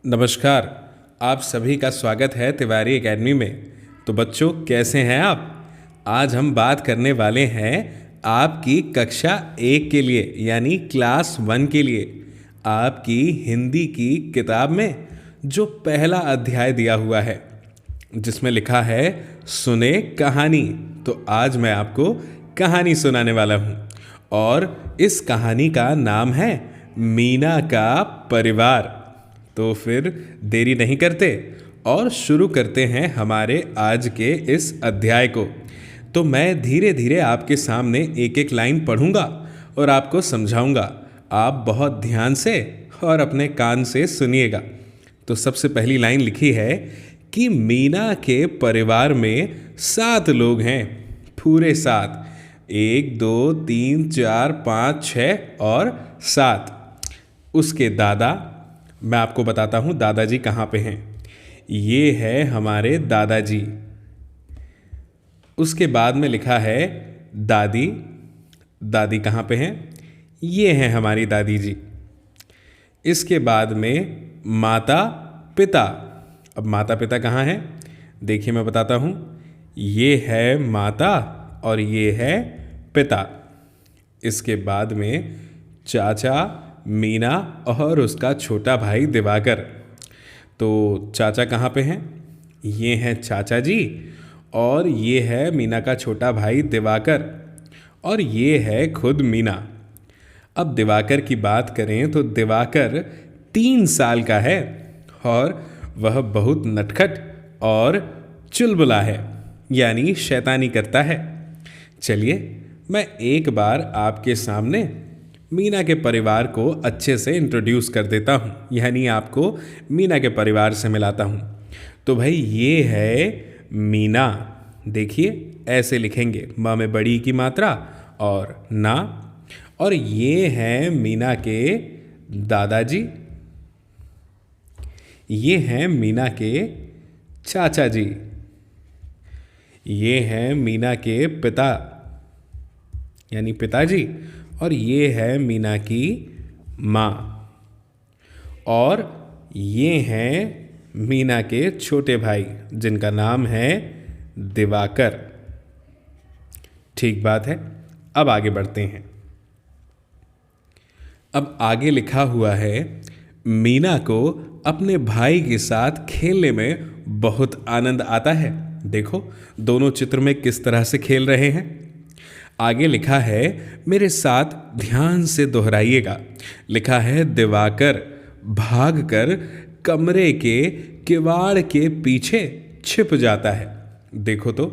नमस्कार। आप सभी का स्वागत है तिवारी एकेडमी में। तो बच्चों, कैसे हैं आप? आज हम बात करने वाले हैं आपकी कक्षा 1 के लिए, यानी क्लास 1 के लिए, आपकी हिंदी की किताब में जो पहला अध्याय दिया हुआ है जिसमें लिखा है सुने कहानी। तो आज मैं आपको कहानी सुनाने वाला हूँ और इस कहानी का नाम है मीना का परिवार। तो फिर देरी नहीं करते और शुरू करते हैं हमारे आज के इस अध्याय को। तो मैं धीरे धीरे आपके सामने एक एक लाइन पढ़ूंगा और आपको समझाऊंगा। आप बहुत ध्यान से और अपने कान से सुनिएगा। तो सबसे पहली लाइन लिखी है कि मीना के परिवार में 7 लोग हैं, पूरे 7। 1 2 3 4 5 6 और 7। उसके दादा, मैं आपको बताता हूँ दादाजी कहाँ पे हैं। ये है हमारे दादाजी। उसके बाद में लिखा है दादी। दादी कहाँ पे हैं? ये हैं हमारी दादी जी। इसके बाद में माता पिता। अब माता पिता कहाँ हैं? देखिए मैं बताता हूँ। ये है माता और ये है पिता। इसके बाद में चाचा, मीना और उसका छोटा भाई दिवाकर। तो चाचा कहाँ पे हैं? ये हैं चाचा जी और ये है मीना का छोटा भाई दिवाकर और ये है खुद मीना। अब दिवाकर की बात करें तो दिवाकर 3 साल का है और वह बहुत नटखट और चुलबुला है, यानी शैतानी करता है। चलिए मैं एक बार आपके सामने मीना के परिवार को अच्छे से इंट्रोड्यूस कर देता हूँ, यानी आपको मीना के परिवार से मिलाता हूँ। तो भाई ये है मीना। देखिए ऐसे लिखेंगे, म में बड़ी की मात्रा और ना। और ये है मीना के दादाजी। ये हैं मीना के चाचा जी। ये हैं मीना के पिता, यानी पिताजी। और ये है मीना की माँ। और ये हैं मीना के छोटे भाई जिनका नाम है दिवाकर। ठीक बात है। अब आगे बढ़ते हैं। अब आगे लिखा हुआ है मीना को अपने भाई के साथ खेलने में बहुत आनंद आता है। देखो दोनों चित्र में किस तरह से खेल रहे हैं। आगे लिखा है, मेरे साथ ध्यान से दोहराइएगा। लिखा है दिवाकर भागकर कमरे के किवाड़ के पीछे छिप जाता है। देखो तो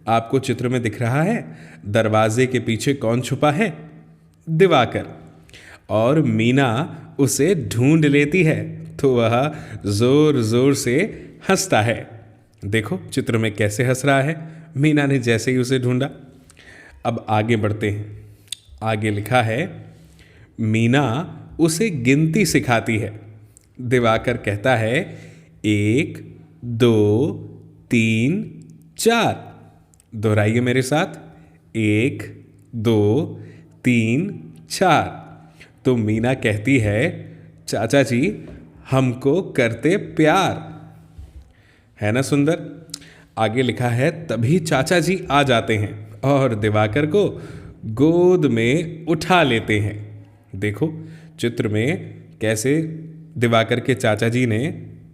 आपको चित्र में दिख रहा है दरवाजे के पीछे कौन छुपा है? दिवाकर। और मीना उसे ढूंढ लेती है तो वह जोर जोर से हंसता है। देखो चित्र में कैसे हंस रहा है मीना ने जैसे ही उसे ढूंढा। अब आगे बढ़ते हैं। आगे लिखा है मीना उसे गिनती सिखाती है। दिवाकर कहता है 1 2 3 4। दोहराइए मेरे साथ, 1 2 3 4। तो मीना कहती है चाचा जी हमको करते प्यार। है ना सुंदर? आगे लिखा है तभी चाचा जी आ जाते हैं और दिवाकर को गोद में उठा लेते हैं। देखो चित्र में कैसे दिवाकर के चाचा जी ने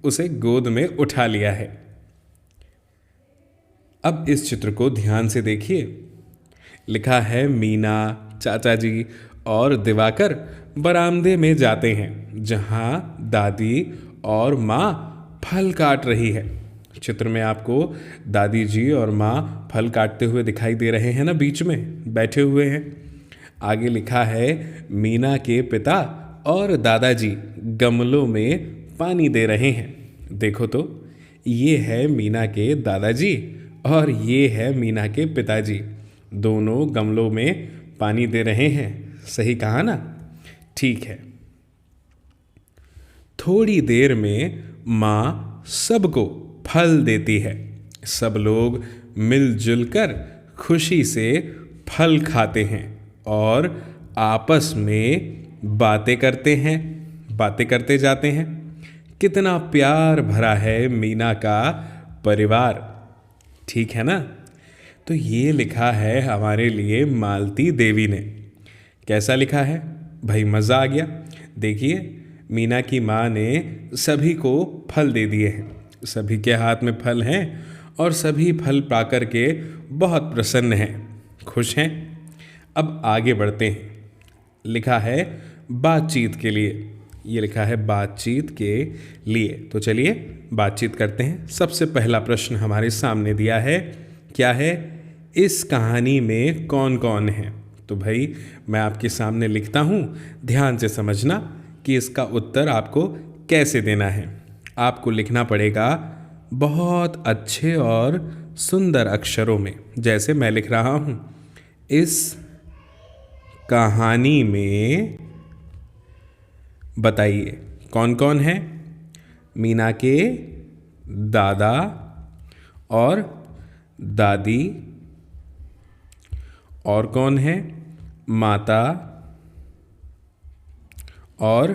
उसे गोद में उठा लिया है। अब इस चित्र को ध्यान से देखिए। लिखा है मीना, चाचा जी और दिवाकर बरामदे में जाते हैं जहां दादी और माँ फल काट रही है। चित्र में आपको दादी जी और माँ फल काटते हुए दिखाई दे रहे हैं ना, बीच में बैठे हुए हैं। आगे लिखा है मीना के पिता और दादाजी गमलों में पानी दे रहे हैं। देखो तो ये है मीना के दादाजी और ये है मीना के पिताजी। दोनों गमलों में पानी दे रहे हैं। सही कहा ना? ठीक है। थोड़ी देर में माँ सबको फल देती है। सब लोग मिलजुल कर खुशी से फल खाते हैं और आपस में बातें करते हैं, बातें करते जाते हैं। कितना प्यार भरा है मीना का परिवार। ठीक है ना। तो ये लिखा है हमारे लिए मालती देवी ने। कैसा लिखा है भाई, मज़ा आ गया। देखिए, मीना की माँ ने सभी को फल दे दिए हैं, सभी के हाथ में फल हैं और सभी फल पाकर के बहुत प्रसन्न हैं, खुश हैं। अब आगे बढ़ते हैं। लिखा है बातचीत के लिए, ये लिखा है बातचीत के लिए। तो चलिए बातचीत करते हैं। सबसे पहला प्रश्न हमारे सामने दिया है, क्या है, इस कहानी में कौन कौन है। तो भाई मैं आपके सामने लिखता हूँ, ध्यान से समझना कि इसका उत्तर आपको कैसे देना है। आपको लिखना पड़ेगा बहुत अच्छे और सुंदर अक्षरों में, जैसे मैं लिख रहा हूँ। इस कहानी में बताइए कौन कौन है। मीना के दादा और दादी। और कौन है, माता और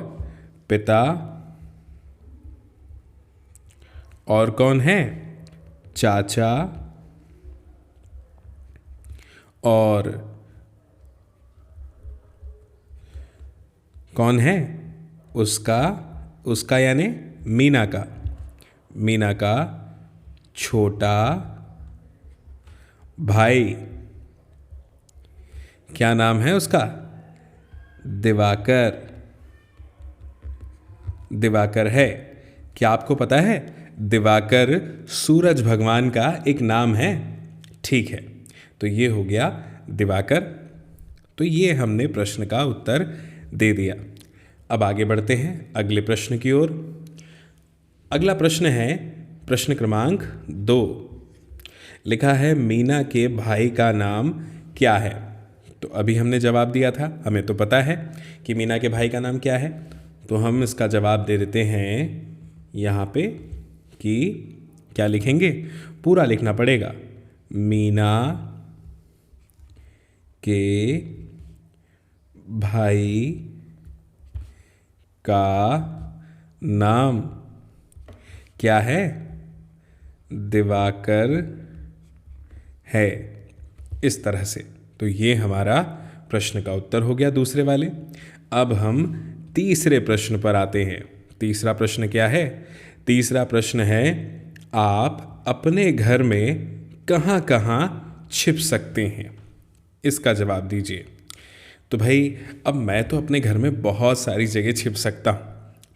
पिता। और कौन है, चाचा और कौन है, उसका यानी मीना का छोटा भाई। क्या नाम है उसका, दिवाकर है। क्या आपको पता है दिवाकर सूरज भगवान का एक नाम है। ठीक है, तो ये हो गया दिवाकर। तो ये हमने प्रश्न का उत्तर दे दिया। अब आगे बढ़ते हैं अगले प्रश्न की ओर। अगला प्रश्न है प्रश्न क्रमांक 2। लिखा है मीना के भाई का नाम क्या है। तो अभी हमने जवाब दिया था, हमें तो पता है कि मीना के भाई का नाम क्या है। तो हम इसका जवाब दे देते हैं यहाँ पे कि क्या लिखेंगे, पूरा लिखना पड़ेगा। मीना के भाई का नाम क्या है, दिवाकर है। इस तरह से। तो ये हमारा प्रश्न का उत्तर हो गया दूसरे वाले। अब हम तीसरे प्रश्न पर आते हैं। तीसरा प्रश्न क्या है, तीसरा प्रश्न है, आप अपने घर में कहाँ कहाँ छिप सकते हैं। इसका जवाब दीजिए। तो भाई अब मैं तो अपने घर में बहुत सारी जगह छिप सकता हूँ।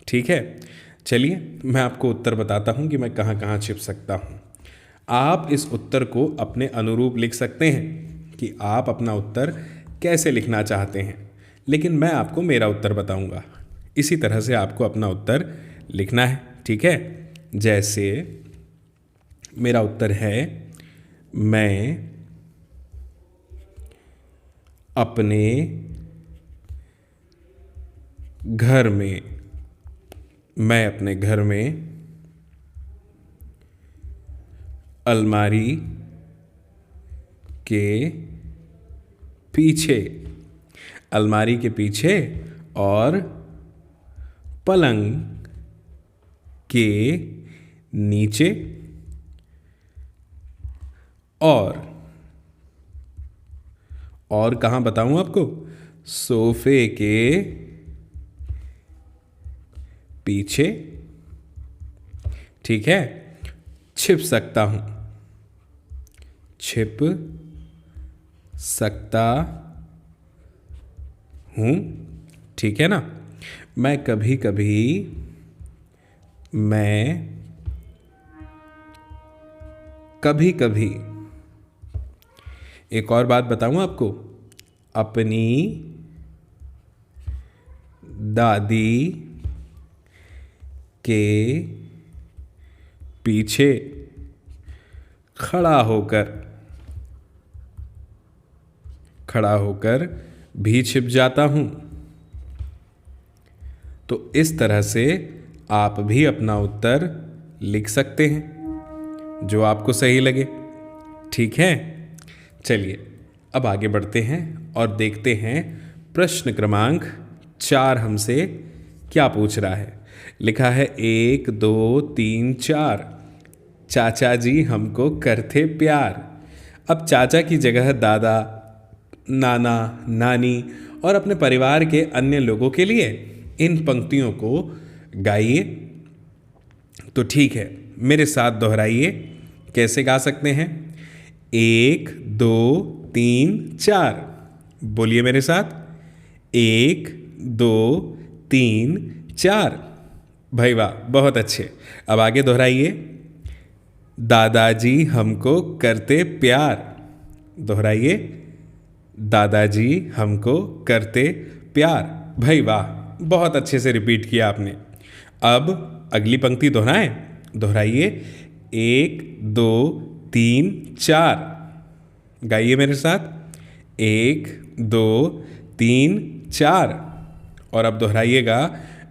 ठीक है, चलिए मैं आपको उत्तर बताता हूँ कि मैं कहाँ कहाँ छिप सकता हूँ। आप इस उत्तर को अपने अनुरूप लिख सकते हैं कि आप अपना उत्तर कैसे लिखना चाहते हैं, लेकिन मैं आपको मेरा उत्तर बताऊँगा। इसी तरह से आपको अपना उत्तर लिखना है। ठीक है, जैसे मेरा उत्तर है, मैं अपने घर में अलमारी के पीछे और पलंग के नीचे और कहाँ बताऊँ आपको, सोफे के पीछे। ठीक है, छिप सकता हूँ। ठीक है ना। मैं कभी कभी एक और बात बताऊँ आपको, अपनी दादी के पीछे खड़ा होकर भी छिप जाता हूँ। तो इस तरह से आप भी अपना उत्तर लिख सकते हैं जो आपको सही लगे। ठीक है, चलिए अब आगे बढ़ते हैं और देखते हैं प्रश्न क्रमांक 4 हमसे क्या पूछ रहा है। लिखा है 1 2 3 4, चाचा जी हमको करते प्यार। अब चाचा की जगह दादा, नाना, नानी और अपने परिवार के अन्य लोगों के लिए इन पंक्तियों को गाइए। तो ठीक है, मेरे साथ दोहराइए। कैसे गा सकते हैं? 1 2 3 4, बोलिए मेरे साथ। 1 2 3 4। भाई वाह, बहुत अच्छे। अब आगे दोहराइए। दादाजी हमको करते प्यार। दोहराइए। दादाजी हमको करते प्यार। भाई वाह, बहुत अच्छे से रिपीट किया आपने। अब अगली पंक्ति दोहराएं। दोहराइए। 1 2 3 4, गाइए मेरे साथ। 1 2 3 4। और अब दोहराइएगा।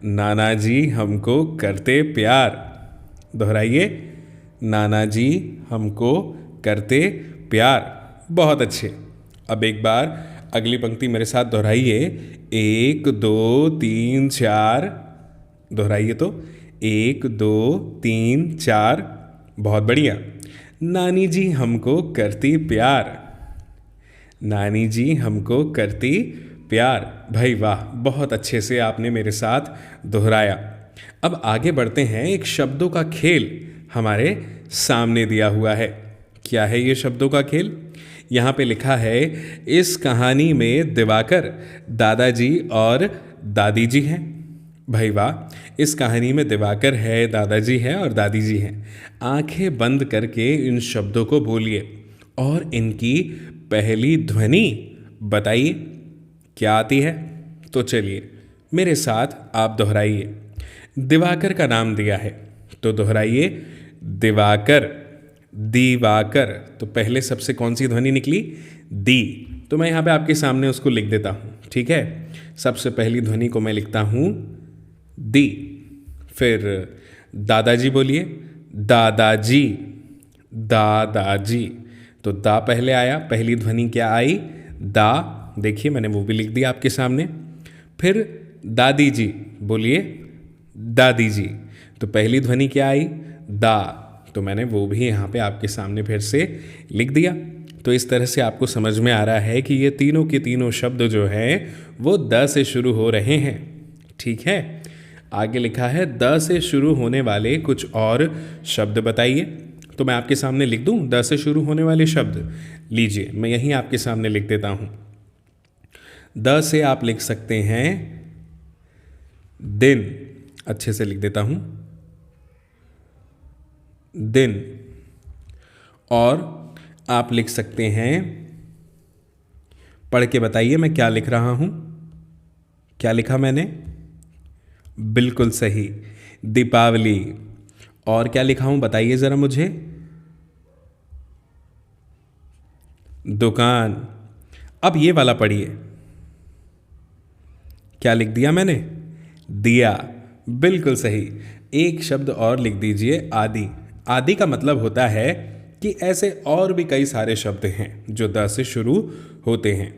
नाना जी हमको करते प्यार। दोहराइए। नाना जी हमको करते प्यार। बहुत अच्छे। अब एक बार अगली पंक्ति मेरे साथ दोहराइए। 1 2 3 4। दोहराइए तो। 1 2 3 4। बहुत बढ़िया। नानी जी हमको करती प्यार। नानी जी हमको करती प्यार। भाई वाह, बहुत अच्छे से आपने मेरे साथ दोहराया। अब आगे बढ़ते हैं। एक शब्दों का खेल हमारे सामने दिया हुआ है। क्या है ये शब्दों का खेल? यहाँ पे लिखा है, इस कहानी में दिवाकर दादाजी और दादी जी हैं। भाई वाह, इस कहानी में दिवाकर है, दादाजी है और दादी जी हैं। आंखें बंद करके इन शब्दों को बोलिए और इनकी पहली ध्वनि बताइए क्या आती है। तो चलिए मेरे साथ आप दोहराइए। दिवाकर का नाम दिया है तो दोहराइए। दिवाकर। दिवाकर, तो पहले सबसे कौन सी ध्वनि निकली? दी। तो मैं यहाँ पे आपके सामने उसको लिख देता हूँ, ठीक है। सबसे पहली ध्वनि को मैं लिखता हूँ दी। फिर दादाजी बोलिए। दादाजी। दादाजी, तो दा पहले आया, पहली ध्वनि क्या आई? दा। देखिए मैंने वो भी लिख दिया आपके सामने। फिर दादी जी, बोलिए। दादी जी, तो पहली ध्वनि क्या आई? दा, तो मैंने वो भी यहाँ पे आपके सामने फिर से लिख दिया। तो इस तरह से आपको समझ में आ रहा है कि ये तीनों के तीनों शब्द जो हैं वो द से शुरू हो रहे हैं, ठीक है। आगे लिखा है, द से शुरू होने वाले कुछ और शब्द बताइए। तो मैं आपके सामने लिख दूं द से शुरू होने वाले शब्द। लीजिए मैं यहीं आपके सामने लिख देता हूं। द से आप लिख सकते हैं दिन। अच्छे से लिख देता हूं, दिन। और आप लिख सकते हैं, पढ़ के बताइए मैं क्या लिख रहा हूं। क्या लिखा मैंने? बिल्कुल सही, दीपावली। और क्या लिखा हूं बताइए जरा मुझे? दुकान। अब ये वाला पढ़िए। क्या लिख दिया मैंने? दिया। बिल्कुल सही। एक शब्द और लिख दीजिए, आदि। आदि का मतलब होता है कि ऐसे और भी कई सारे शब्द हैं जो द से शुरू होते हैं,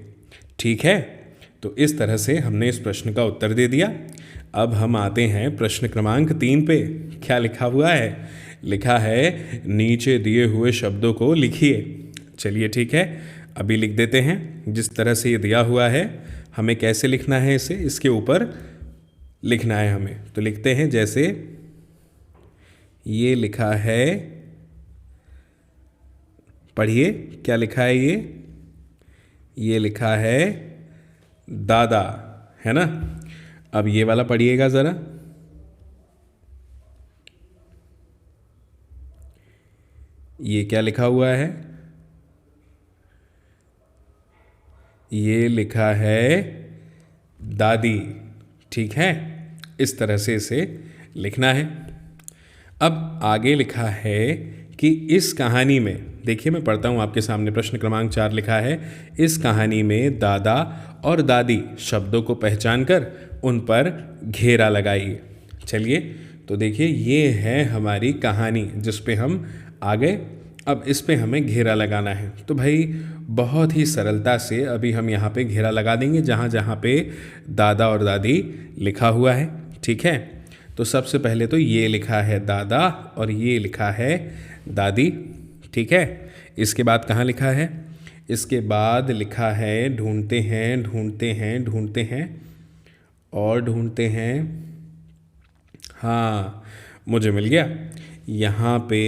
ठीक है। तो इस तरह से हमने इस प्रश्न का उत्तर दे दिया। अब हम आते हैं प्रश्न क्रमांक 3 पे। क्या लिखा हुआ है? लिखा है, नीचे दिए हुए शब्दों को लिखिए। चलिए ठीक है, अभी लिख देते हैं। जिस तरह से ये दिया हुआ है, हमें कैसे लिखना है इसे, इसके ऊपर लिखना है हमें। तो लिखते हैं, जैसे ये लिखा है, पढ़िए क्या लिखा है ये लिखा है दादा, है ना। अब ये वाला पढ़िएगा जरा। ये क्या लिखा हुआ है? ये लिखा है दादी, ठीक है। इस तरह से इसे लिखना है। अब आगे लिखा है कि इस कहानी में, देखिए मैं पढ़ता हूँ आपके सामने। प्रश्न क्रमांक 4 लिखा है, इस कहानी में दादा और दादी शब्दों को पहचान कर उन पर घेरा लगाइए। चलिए तो देखिए, ये है हमारी कहानी जिस पे हम आ गए। अब इस पे हमें घेरा लगाना है। तो भाई बहुत ही सरलता से अभी हम यहाँ पे घेरा लगा देंगे जहाँ जहाँ पे दादा और दादी लिखा हुआ है, ठीक है। तो सबसे पहले तो ये लिखा है दादा और ये लिखा है दादी। ठीक है, इसके बाद कहाँ लिखा है? इसके बाद लिखा है ढूंढते हैं ढूंढते हैं ढूंढते हैं और ढूंढते हैं। हाँ, मुझे मिल गया। यहाँ पे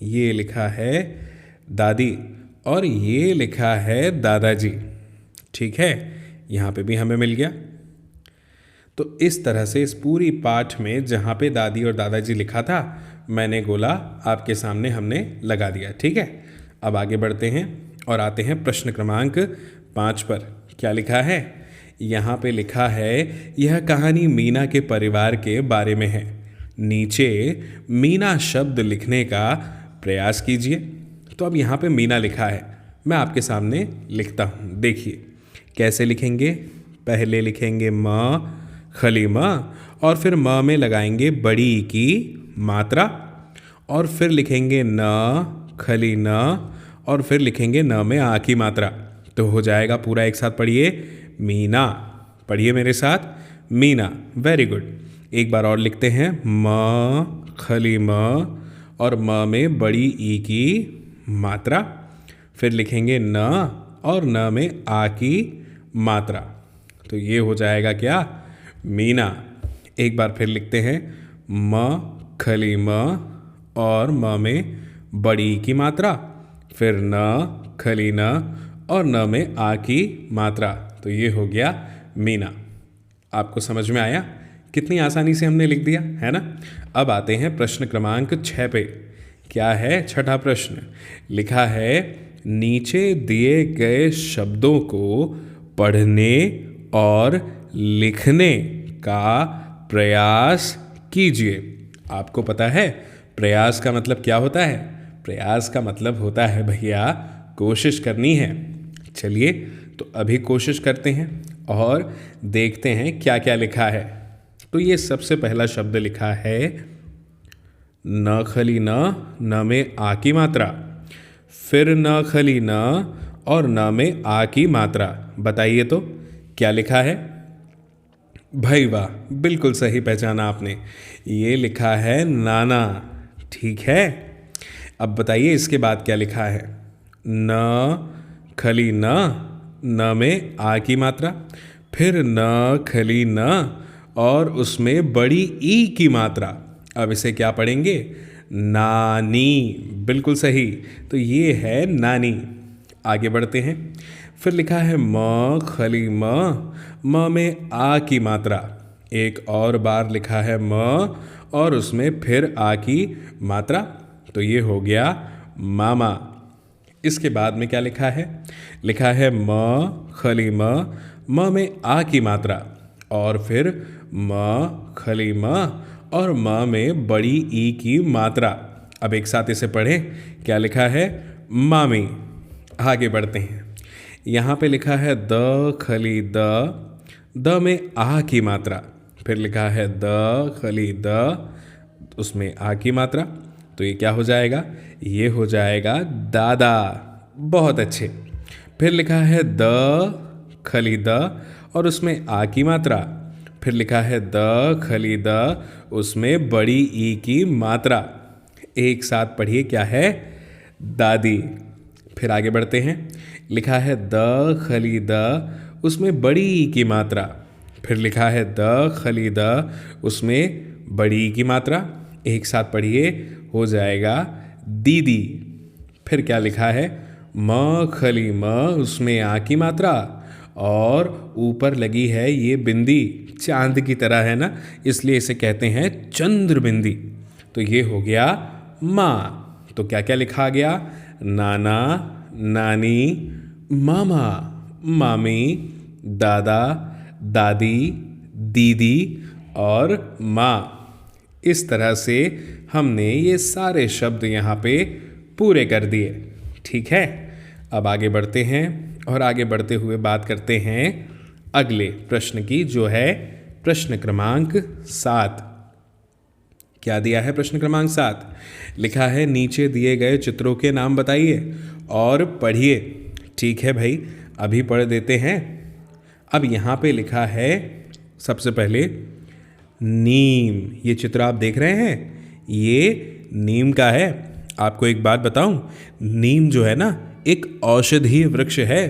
ये लिखा है दादी और ये लिखा है दादाजी। ठीक है, यहाँ पे भी हमें मिल गया। तो इस तरह से इस पूरी पाठ में जहाँ पे दादी और दादाजी लिखा था, मैंने गोला आपके सामने हमने लगा दिया। ठीक है, अब आगे बढ़ते हैं और आते हैं प्रश्न क्रमांक 5 पर। क्या लिखा है? यहाँ पे लिखा है यह कहानी मीना के परिवार के बारे में है। नीचे मीना शब्द लिखने का प्रयास कीजिए। तो अब यहाँ पे मीना लिखा है, मैं आपके सामने लिखता हूँ। देखिए कैसे लिखेंगे। पहले लिखेंगे म खली म और फिर म में लगाएंगे बड़ी ई की मात्रा और फिर लिखेंगे न खली न और फिर लिखेंगे न में आ की मात्रा। तो हो जाएगा पूरा। एक साथ पढ़िए, मीना। पढ़िए मेरे साथ, मीना। Very good. एक बार और लिखते हैं, म खली म और म में बड़ी ई की मात्रा, फिर लिखेंगे न और न में आ की मात्रा। तो ये हो जाएगा क्या? मीना। एक बार फिर लिखते हैं, म खली म और म में बड़ी की मात्रा, फिर न खली न और न में आ की मात्रा। तो ये हो गया मीना। आपको समझ में आया? कितनी आसानी से हमने लिख दिया, है ना? अब आते हैं प्रश्न क्रमांक 6 पे। क्या है? छठा प्रश्न लिखा है नीचे दिए गए शब्दों को पढ़ने और लिखने का प्रयास कीजिए। आपको पता है प्रयास का मतलब क्या होता है? प्रयास का मतलब होता है भैया कोशिश करनी है। चलिए तो अभी कोशिश करते हैं और देखते हैं क्या क्या लिखा है। तो ये सबसे पहला शब्द लिखा है न खली न में आ की मात्रा, फिर न खली न और न में आ की मात्रा। बताइए तो क्या लिखा है? भाई वाह, बिल्कुल सही पहचाना आपने। ये लिखा है नाना। ठीक है, अब बताइए इसके बाद क्या लिखा है? न खली न में आ की मात्रा, फिर न खली न और उसमें बड़ी ई की मात्रा। अब इसे क्या पढ़ेंगे? नानी। बिल्कुल सही। तो ये है नानी। आगे बढ़ते हैं। फिर लिखा है म खली म में आ की मात्रा। एक और बार लिखा है म और उसमें फिर आ की मात्रा। तो ये हो गया मामा। इसके बाद में क्या लिखा है? लिखा है म खली म में आ की मात्रा और फिर म खली म और म में बड़ी ई की मात्रा। अब एक साथ इसे पढ़ें। क्या लिखा है? मामी। आगे बढ़ते हैं। यहाँ पे लिखा है द खली द में आ की मात्रा, फिर लिखा है द खली द, उसमें आ की मात्रा। तो ये क्या हो जाएगा? ये हो जाएगा दादा। बहुत अच्छे। फिर लिखा है द खली द और उसमें आ की मात्रा, फिर लिखा है द खली द, उसमें बड़ी ई की मात्रा। एक साथ पढ़िए, क्या है? दादी। फिर आगे बढ़ते हैं। लिखा है द खली द, उसमें बड़ी ई की मात्रा, फिर लिखा है द खली द, उसमें बड़ी ई की मात्रा। एक साथ पढ़िए, हो जाएगा दीदी। फिर क्या लिखा है? म खली म, उसमें आ की मात्रा और ऊपर लगी है ये बिंदी, चांद की तरह है ना, इसलिए इसे कहते हैं चंद्र बिंदी। तो ये हो गया माँ। तो क्या क्या लिखा गया? नाना, नानी, मामा, मामी, दादा, दादी, दीदी और माँ। इस तरह से हमने ये सारे शब्द यहाँ पे पूरे कर दिए। ठीक है, अब आगे बढ़ते हैं और आगे बढ़ते हुए बात करते हैं अगले प्रश्न की, जो है प्रश्न क्रमांक 7। क्या दिया है? प्रश्न क्रमांक 7 लिखा है नीचे दिए गए चित्रों के नाम बताइए और पढ़िए। ठीक है भाई, अभी पढ़ देते हैं। अब यहाँ पे लिखा है सबसे पहले नीम। ये चित्र आप देख रहे हैं, ये नीम का है। आपको एक बात बताऊं, नीम जो है ना एक औषधीय वृक्ष है।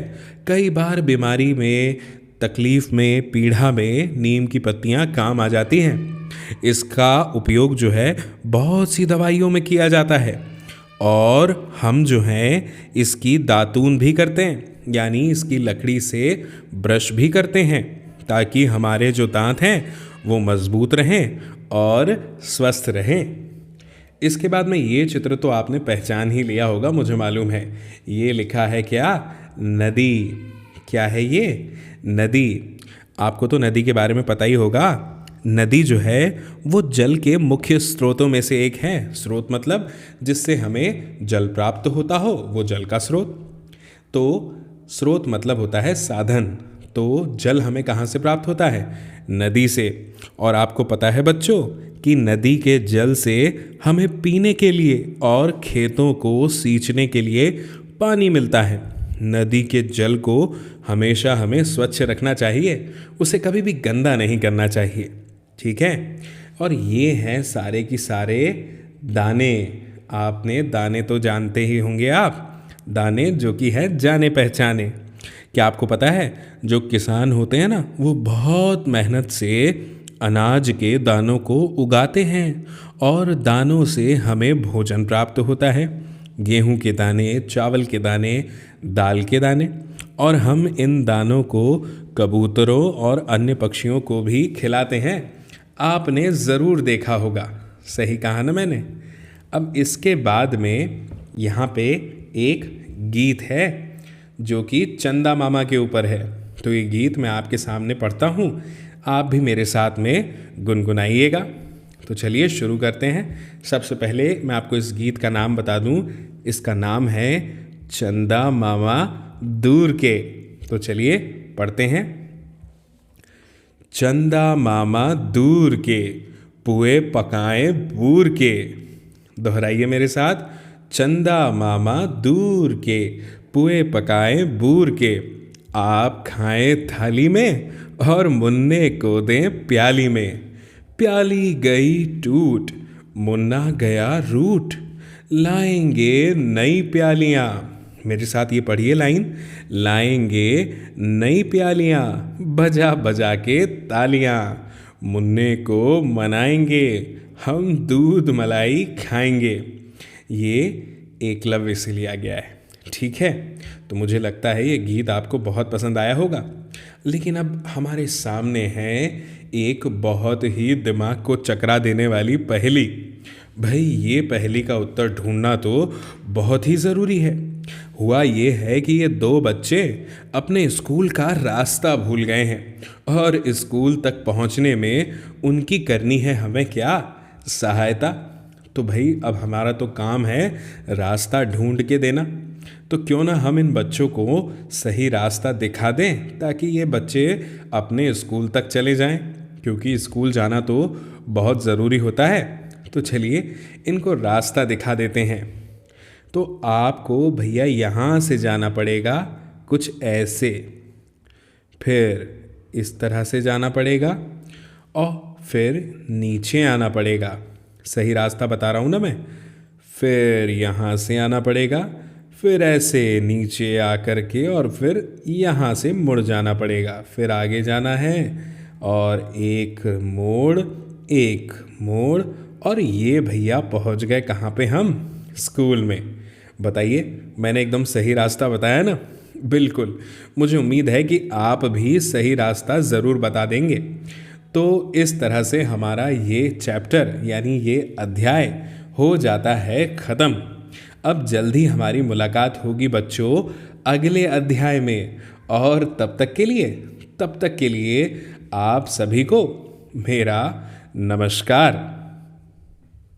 कई बार बीमारी में, तकलीफ में, पीड़ा में नीम की पत्तियां काम आ जाती हैं। इसका उपयोग जो है बहुत सी दवाइयों में किया जाता है और हम जो हैं इसकी दातून भी करते हैं, यानी इसकी लकड़ी से ब्रश भी करते हैं ताकि हमारे जो दांत हैं वो मजबूत रहें और स्वस्थ रहें। इसके बाद में ये चित्र तो आपने पहचान ही लिया होगा, मुझे मालूम है। ये लिखा है क्या? नदी। क्या है ये? नदी। आपको तो नदी के बारे में पता ही होगा। नदी जो है वो जल के मुख्य स्रोतों में से एक है। स्रोत मतलब जिससे हमें जल प्राप्त होता हो, वो जल का स्रोत। तो स्रोत मतलब होता है साधन। तो जल हमें कहाँ से प्राप्त होता है? नदी से। और आपको पता है बच्चों कि नदी के जल से हमें पीने के लिए और खेतों को सींचने के लिए पानी मिलता है। नदी के जल को हमेशा हमें स्वच्छ रखना चाहिए, उसे कभी भी गंदा नहीं करना चाहिए, ठीक है। और ये हैं सारे की सारे दाने। आपने दाने तो जानते ही होंगे आप, दाने जो कि है जाने पहचाने। क्या आपको पता है जो किसान होते हैं ना वो बहुत मेहनत से अनाज के दानों को उगाते हैं और दानों से हमें भोजन प्राप्त होता है। गेहूं के दाने, चावल के दाने, दाल के दाने। और हम इन दानों को कबूतरों और अन्य पक्षियों को भी खिलाते हैं। आपने ज़रूर देखा होगा, सही कहा ना मैंने। अब इसके बाद में यहाँ पे एक गीत है जो कि चंदा मामा के ऊपर है। तो ये गीत मैं आपके सामने पढ़ता हूँ, आप भी मेरे साथ में गुनगुनाइएगा। तो चलिए शुरू करते हैं। सबसे पहले मैं आपको इस गीत का नाम बता दूँ, इसका नाम है चंदा मामा दूर के। तो चलिए पढ़ते हैं। चंदा मामा दूर के, पुए पकाएं बूर के। दोहराइए मेरे साथ। चंदा मामा दूर के, पुए पकाएं बूर के। आप खाएं थाली में और मुन्ने को दें प्याली में। प्याली गई टूट, मुन्ना गया रूठ, लाएंगे नई प्यालियाँ। मेरे साथ ये पढ़िए लाइन। लाएंगे नई प्यालियाँ, बजा बजा के तालियाँ। मुन्ने को मनाएंगे, हम दूध मलाई खाएंगे। ये एकलव्य से लिया गया है, ठीक है। तो मुझे लगता है ये गीत आपको बहुत पसंद आया होगा। लेकिन अब हमारे सामने है एक बहुत ही दिमाग को चकरा देने वाली पहेली। भाई ये पहेली का उत्तर ढूंढना तो बहुत ही ज़रूरी है। हुआ ये है कि ये दो बच्चे अपने स्कूल का रास्ता भूल गए हैं और स्कूल तक पहुंचने में उनकी करनी है हमें क्या? सहायता। तो भाई अब हमारा तो काम है रास्ता ढूंढ के देना। तो क्यों ना हम इन बच्चों को सही रास्ता दिखा दें ताकि ये बच्चे अपने स्कूल तक चले जाएं, क्योंकि स्कूल जाना तो बहुत ज़रूरी होता है। तो चलिए इनको रास्ता दिखा देते हैं। तो आपको भैया यहाँ से जाना पड़ेगा कुछ ऐसे, फिर इस तरह से जाना पड़ेगा और फिर नीचे आना पड़ेगा। सही रास्ता बता रहा हूँ ना मैं। फिर यहाँ से आना पड़ेगा, फिर ऐसे नीचे आकर के और फिर यहाँ से मुड़ जाना पड़ेगा। फिर आगे जाना है और एक मोड़ और ये भैया पहुँच गए कहाँ पे? हम स्कूल में। बताइए मैंने एकदम सही रास्ता बताया ना? बिल्कुल। मुझे उम्मीद है कि आप भी सही रास्ता ज़रूर बता देंगे। तो इस तरह से हमारा ये चैप्टर यानी ये अध्याय हो जाता है ख़त्म। अब जल्दी हमारी मुलाकात होगी बच्चों अगले अध्याय में। और तब तक के लिए आप सभी को मेरा नमस्कार।